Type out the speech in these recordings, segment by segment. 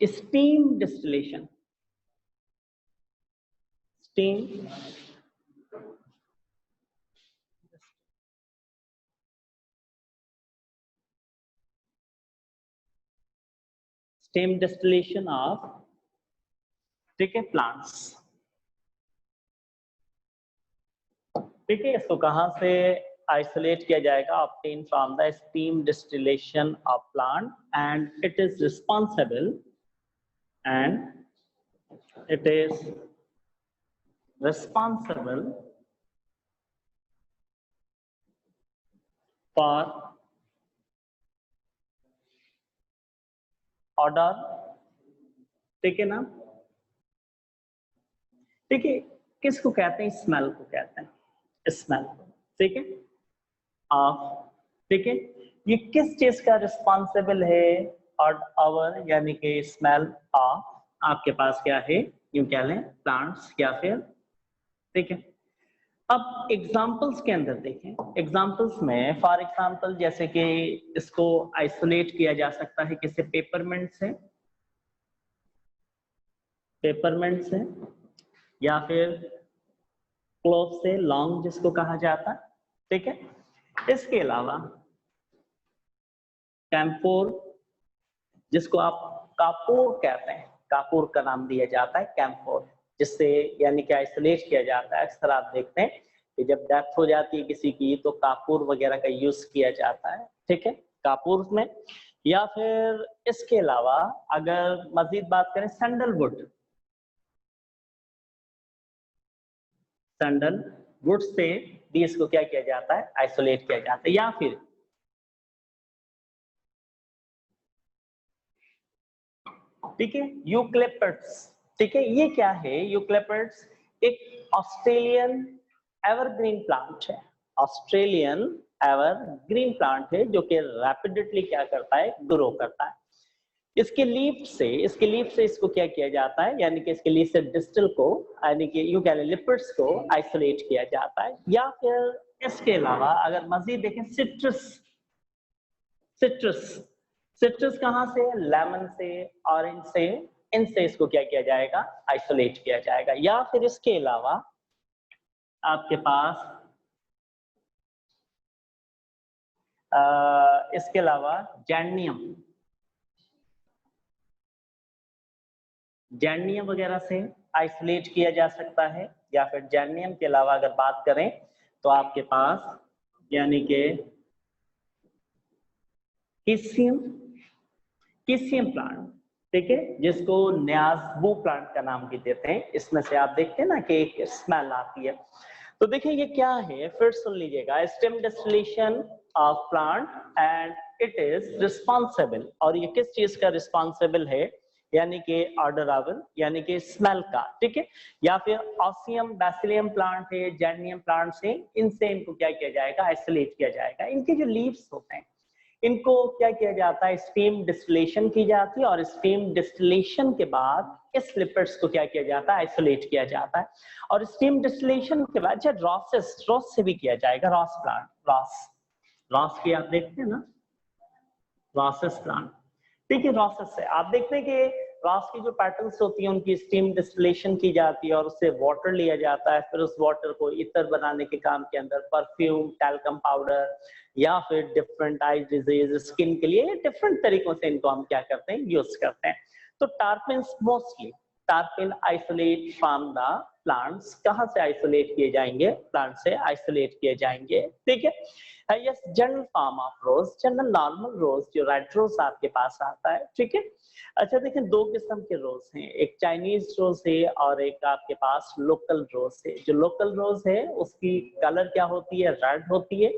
Steam distillation, steam steam distillation of, ठीक है, plants. ठीक है, इसको कहां से आइसोलेट किया जाएगा? Obtain from the steam distillation of plant and it is responsible for odor, ठीक है ना? ठीक है, किसको कहते हैं? स्मेल को कहते हैं, स्मेल, ठीक है, ऑफ, ठीक है। ये किस चीज का रिस्पॉन्सिबल है? ऑड आवर यानी कि स्मेल ऑफ आपके पास क्या है, यूं कह लें प्लांट्स या फिर, ठीक है। अब एग्जाम्पल्स के अंदर देखें, एग्जाम्पल्स में फॉर एग्जाम्पल जैसे कि इसको आइसोलेट किया जा सकता है किसी पेपरमेंट से, पेपरमेंट से, या फिर क्लोव से, लॉन्ग जिसको कहा जाता है, ठीक है। इसके अलावा कैम्फोर, जिसको आप कापूर कहते हैं, कापूर का नाम दिया जाता है कैम्फोर, जिससे यानी कि आइसोलेट किया जाता है। अक्सर आप देखते हैं कि जब डेथ हो जाती है किसी की तो कापूर वगैरह का यूज किया जाता है, ठीक है, कापूर में। या फिर इसके अलावा अगर मजीद बात करें सैंडलवुड, सैंडलवुड से भी इसको क्या किया जाता है? आइसोलेट किया जाता है। या फिर ठीक है, यूकलिप्टस, ठीक है, ये क्या है? यूकलिप्टस एक ऑस्ट्रेलियन एवरग्रीन प्लांट है, ऑस्ट्रेलियन एवरग्रीन प्लांट है जो कि रैपिडली क्या करता है? ग्रो करता है। इसके लीफ से इसको क्या किया जाता है? यानी कि इसके लीफ से डिस्टल को, यानी कि यूं कह लें लिपिड्स को आइसोलेट किया जाता है। या फिर इसके अलावा अगर मजीद देखें सिट्रस, सिट्रस, सिट्रस कहां से? लेमन से, ऑरेंज से, इनसे इसको क्या किया जाएगा? आइसोलेट किया जाएगा। या फिर इसके अलावा आपके पास इसके अलावा जैनियम, जैनियम वगैरह से आइसोलेट किया जा सकता है। या फिर जैनियम के अलावा अगर बात करें तो आपके पास यानी कि किसियम, किसियम प्लांट, ठीक है, जिसको न्याज़बू प्लांट का नाम भी देते हैं। इसमें से आप देखते हैं ना कि एक स्मेल आती है। तो देखिए ये क्या है, फिर सुन लीजिएगा, stem distillation of plant and it is responsible, और ये किस चीज का रिस्पॉन्सिबल है? यानी कि ऑडोराबल, यानी कि स्मेल का, ठीक है। या फिर ऑसियम बैसिलियम प्लांट है, जैनियम प्लांट से, इनसे इनको क्या किया जाएगा? आइसोलेट किया जाएगा। इनके जो लीव्स होते हैं इनको क्या किया जाता है? स्टीम डिस्टिलेशन की जाती है, और स्टीम डिस्टिलेशन के बाद इस लिपिड्स को क्या किया जाता है? आइसोलेट किया जाता है। और स्टीम डिस्टिलेशन के बाद अच्छा रॉसेस, रॉस से भी किया जाएगा, रॉस प्लांट, रॉस, रॉस की आप देखते हैं ना, रॉसेस प्लांट, ठीक है। रॉसेस से आप देखते हैं कि रॉस की जो पेटल्स होती हैं उनकी स्टीम डिस्टिलेशन की जाती है और उससे वाटर लिया जाता है। फिर उस वाटर को इत्र बनाने के काम के अंदर परफ्यूम, टैल्कम पाउडर, या फिर डिफरेंट आई डिजीज, स्किन के लिए डिफरेंट तरीकों से इनको हम क्या करते हैं? यूज करते हैं। तो terpenes mostly, terpene isolate from the plants, कहां से आइसोलेट किए जाएंगे? प्लांट से आइसोलेट किए जाएंगे, ठीक है। Yes, general form of rose, general normal rose, जो रेड रोज आपके पास आता है, ठीक है। अच्छा देखिए दो किस्म के रोज हैं, एक चाइनीज रोज है और एक आपके पास लोकल रोज है। जो लोकल रोज है उसकी कलर क्या होती है? रेड होती है,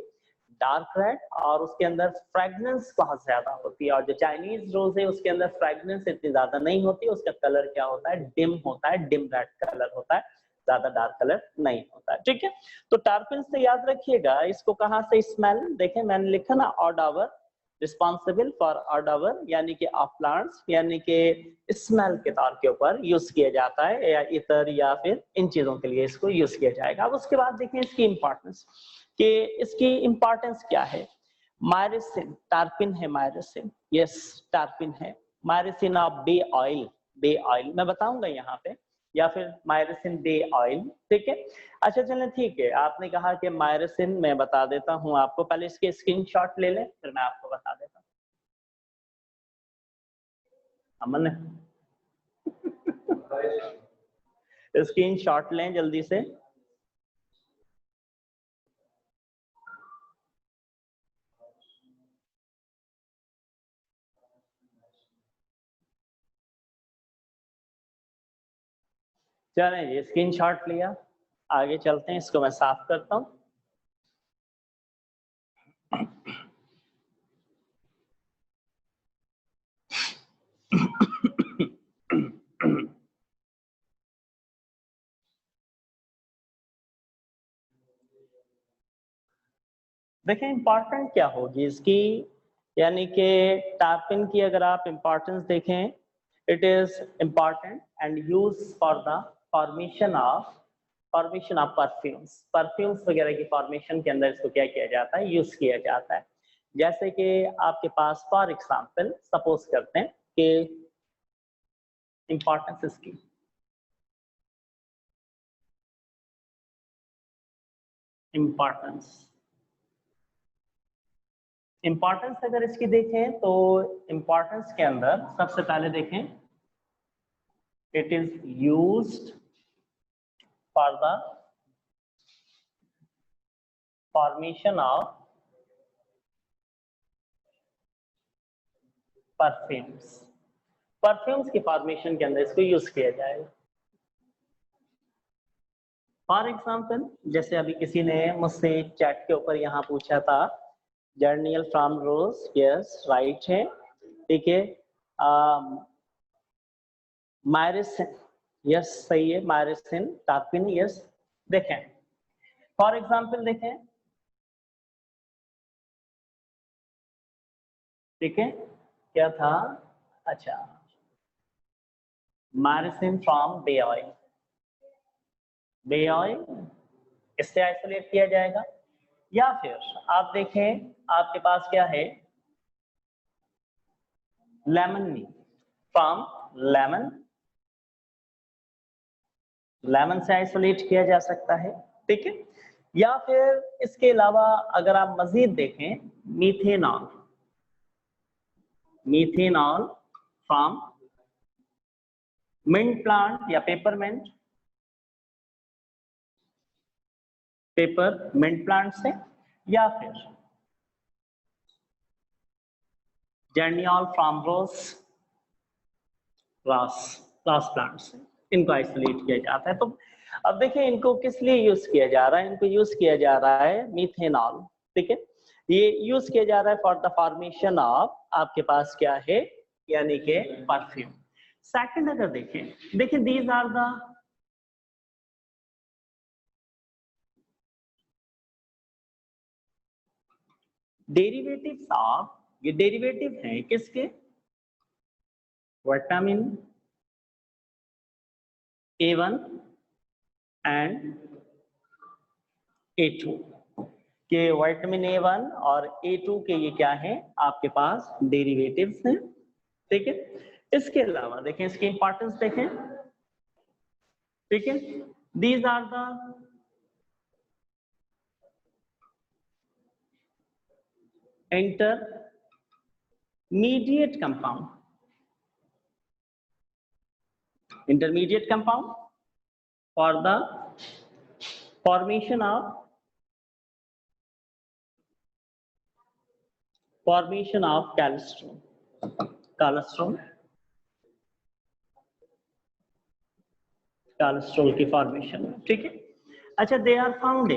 डार्क रेड, और उसके अंदर फ्रेगनेंस बहुत ज्यादा होती है। और जो चाइनीज रोज है उसके अंदर फ्रेगनेंस इतनी ज्यादा नहीं होती, उसका कलर क्या होता है? डिम होता है, डिम रेड कलर होता है, ज्यादा डार्क कलर नहीं होता है, ठीक है। तो टार्पिन से याद रखिएगा इसको कहां से स्मेल, देखें मैंने लिखा ना ऑडावर, रिस्पॉन्सिबल फॉर ऑडावर, यानी कि ऑफ प्लांट्स, यानी कि स्मेल के तौर के ऊपर यूज किया जाता है, या इतर या फिर इन चीजों के लिए इसको यूज किया जाएगा। अब उसके बाद देखें इसकी इंपॉर्टेंस, कि इसकी इंपॉर्टेंस क्या है। मायरेसिन, टार्पिन है मायरेसिन, यस टार्पिन है, myrcene of bay oil, bay oil मैं बताऊंगा यहाँ पे, या फिर मायरेसिन बे ऑयल, ठीक है। अच्छा चलें ठीक है, आपने कहा कि मायरेसिन, मैं बता देता हूँ आपको, पहले इसके स्क्रीनशॉट ले लें फिर मैं आपको बता देता हूँ। अमन स्क्रीनशॉट लें जल्दी से। चलें जी, स्क्रीनशॉट लिया, आगे चलते हैं, इसको मैं साफ करता हूँ। देखें इंपॉर्टेंट क्या होगी इसकी, यानी कि टार्पिन की अगर आप इंपॉर्टेंस देखें, it is important and use for the formation of perfumes, perfumes वगैरह की फॉर्मेशन के अंदर इसको क्या किया जाता है, यूज किया जाता है। जैसे कि आपके पास फॉर एग्जांपल सपोज करते हैं कि इंपॉर्टेंस इसकी, इंपॉर्टेंस अगर इसकी देखें तो इंपॉर्टेंस के अंदर सबसे पहले देखें, it is used for the formation of perfumes, perfumes की फॉर्मेशन के अंदर इसको यूज किया जाएगा। फॉर एग्जाम्पल जैसे अभी किसी ने मुझसे चैट के ऊपर यहाँ पूछा था, geraniol from rose, yes right है, ठीक है। मायरेसिन, यस सही है, मायरेसिन, टार्पिन, यस। देखें फॉर एग्जाम्पल देखें, ठीक है, क्या था, अच्छा myrcene from bay oil, bay oil इससे आइसोलेट किया जाएगा। या फिर आप देखें आपके पास क्या है, lemon knee from lemon, lemon से आइसोलेट किया जा सकता है, ठीक है। या फिर इसके अलावा अगर आप मजीद देखें, methanol, methanol from mint plant या पेपरमिंट, पेपर मिंट प्लांट से, या फिर जर्नियल फ्रॉम रोज, रास प्लांट से, इनको आइसोलेट किया जाता है। तो अब देखिए इनको किस लिए यूज किया जा रहा है, इनको यूज किया जा रहा है मीथेनॉल, ठीक है, ये यूज किया जा रहा है फॉर द फॉर्मेशन ऑफ आपके पास क्या है, यानी कि परफ्यूम। सेकंड अगर देखें, देखिए these are the derivatives of, ये डेरिवेटिव हैं किसके, विटामिन A1 एंड A2 के, विटामिन A1 और A2 के ये क्या है आपके पास डेरिवेटिव्स हैं, ठीक है। इसके अलावा देखें इसकी इंपॉर्टेंस देखें, ठीक है, these are the intermediate compound, intermediate compound for the formation of cholesterol, cholesterol, cholesterol की फॉर्मेशन, ठीक है। अच्छा they are found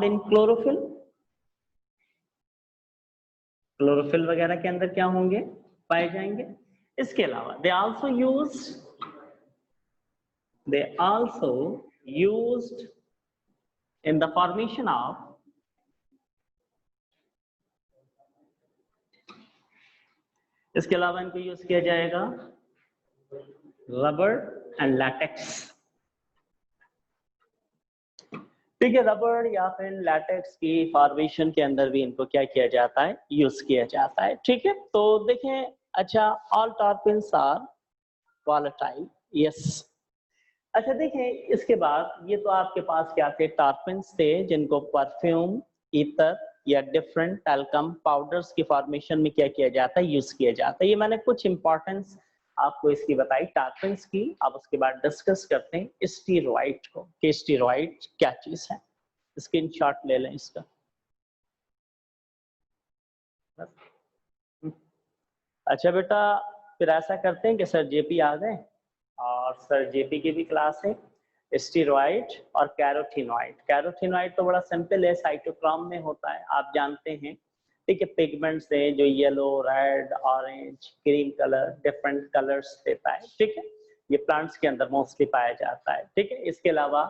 in chlorophyll, chlorophyll वगैरह के अंदर क्या होंगे, पाए जाएंगे। इसके अलावा they also used in the formation of, इसके अलावा इनको यूज किया जाएगा रबर एंड लैटेक्स, ठीक है, रबर या फिर लैटेक्स की फॉर्मेशन के अंदर भी इनको क्या किया जाता है, यूज किया जाता है। ठीक है, तो देखें, अच्छा, all terpenes are volatile, yes. अच्छा देखें, इसके बाद ये तो आपके पास क्या थे, टर्पेन्स थे, जिनको परफ्यूम, ईथर या डिफरेंट टैल्कम पाउडर्स की फॉर्मेशन में क्या किया जाता है, यूज किया जाता है। ये मैंने कुछ इंपॉर्टेंस आपको इसकी बताई टर्पेन्स की। अब उसके बाद डिस्कस करते हैं स्टीरॉइड को, कि स्टीरॉइड क्या चीज है। स्क्रीनशॉट ले लें इसका। अच्छा बेटा, फिर ऐसा करते हैं कि सर जेपी आ गए, और सर जेपी की भी क्लास है। स्टीरॉइड और कैरोटीनॉइड। कैरोटीनॉइड तो बड़ा सिंपल है, साइटोक्रोम में होता है, आप जानते हैं। ठीक है, पिगमेंट्स है जो yellow, red, orange, green colour, different colours देता है। ठीक है, ये प्लांट्स के अंदर मोस्टली पाया जाता है। ठीक है, इसके अलावा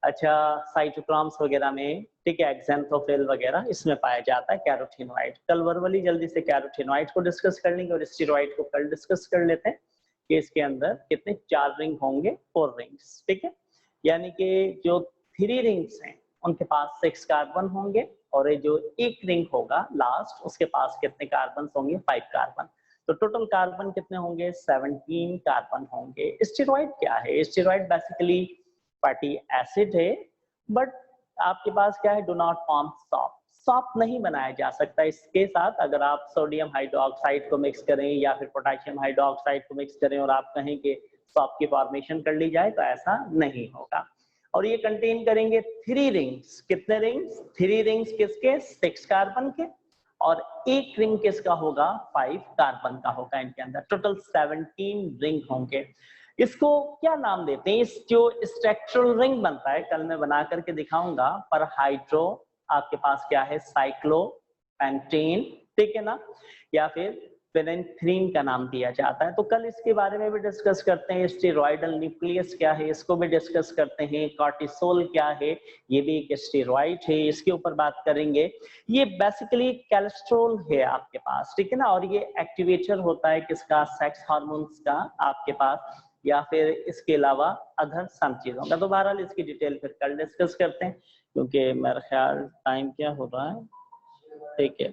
अच्छा, साइटोक्रोम्स वगैरह में, ठीक है, एक्जेंथोफिल वगैरह इसमें पाया जाता है कैरोटीनॉइड। कल वर्बली जल्दी से कैरोटीनॉइड को डिस्कस कर लेंगे और स्टीरॉइड को कल डिस्कस कर लेते हैं कि इसके अंदर कितने 4 रिंग होंगे, 4 रिंग्स। ठीक है, यानी कि जो 3 रिंग्स हैं उनके पास 6 कार्बन होंगे, और ये जो एक रिंग होगा लास्ट, उसके पास कितने कार्बन होंगे, 5 कार्बन। तो टोटल कार्बन कितने होंगे, 17 कार्बन होंगे। स्टेरॉइड क्या है, स्टेरॉइड बेसिकली फैटी एसिड है, बट आपके पास क्या है, do not form salt. Salt नहीं बनाया जा सकता इसके साथ। अगर आप सोडियम हाइड्रोक्साइड को मिक्स करें या फिर पोटेशियम हाइड्रोक्साइड को मिक्स करें और आप कहें कि सॉल्ट की फॉर्मेशन कर ली जाए, तो ऐसा नहीं होगा। और ये कंटेन करेंगे 3 रिंग्स। कितने रिंग्स, 3 रिंग्स किसके, 6 कार्बन के, और एक रिंग किसका होगा, 5 कार्बन का होगा। इनके अंदर टोटल 17 रिंग होंगे। इसको क्या नाम देते हैं, इस जो स्ट्रक्चरल रिंग बनता है, कल मैं बना करके दिखाऊंगा, पर हाइड्रो, आपके पास क्या है, साइक्लो पेंटेन, ठीक है ना, या फिर फेनेंथ्रीन का नाम दिया जाता है। तो कल इसके बारे में भी डिस्कस करते हैं। स्टेरॉइडल न्यूक्लियस क्या है, इसको भी डिस्कस करते हैं। कॉर्टिसोल क्या है, ये भी एक स्टेरॉइड है, इसके ऊपर बात करेंगे। ये बेसिकली कोलेस्ट्रॉल है आपके पास, ठीक है ना, और ये एक्टिवेटर होता है किसका, सेक्स हार्मोन्स का आपके पास, या फिर इसके अलावा अदर सम चीजों का। तो बहरहाल इसकी डिटेल फिर कल डिस्कस करते हैं, क्योंकि मेरा ख्याल टाइम क्या हो रहा है। ठीक है,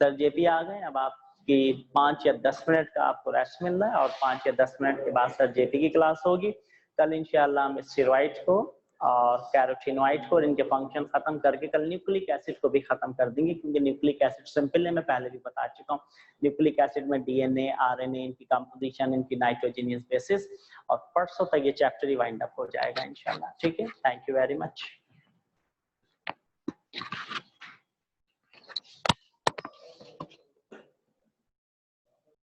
सर जेपी आ गए। अब आपकी 5 या 10 मिनट का आपको रेस्ट मिल रहा है, और 5 या 10 मिनट के बाद सर जेपी की क्लास होगी। कल इंशाल्लाह हम स्टेरॉइड को और कैरोटीनॉइड को और इनके फंक्शन खत्म करके कल न्यूक्लिक एसिड को भी खत्म कर देंगे, क्योंकि न्यूक्लिक एसिड सिंपल है, मैं पहले भी बता चुका हूँ। न्यूक्लिक एसिड में डीएनए, आरएनए, इनकी कंपोजिशन, इनकी नाइट्रोजनियस बेसिस, और परसों तक ये चैप्टर ही वाइंड अप हो जाएगा इंशाल्लाह। ठीक है, थैंक यू वेरी मच।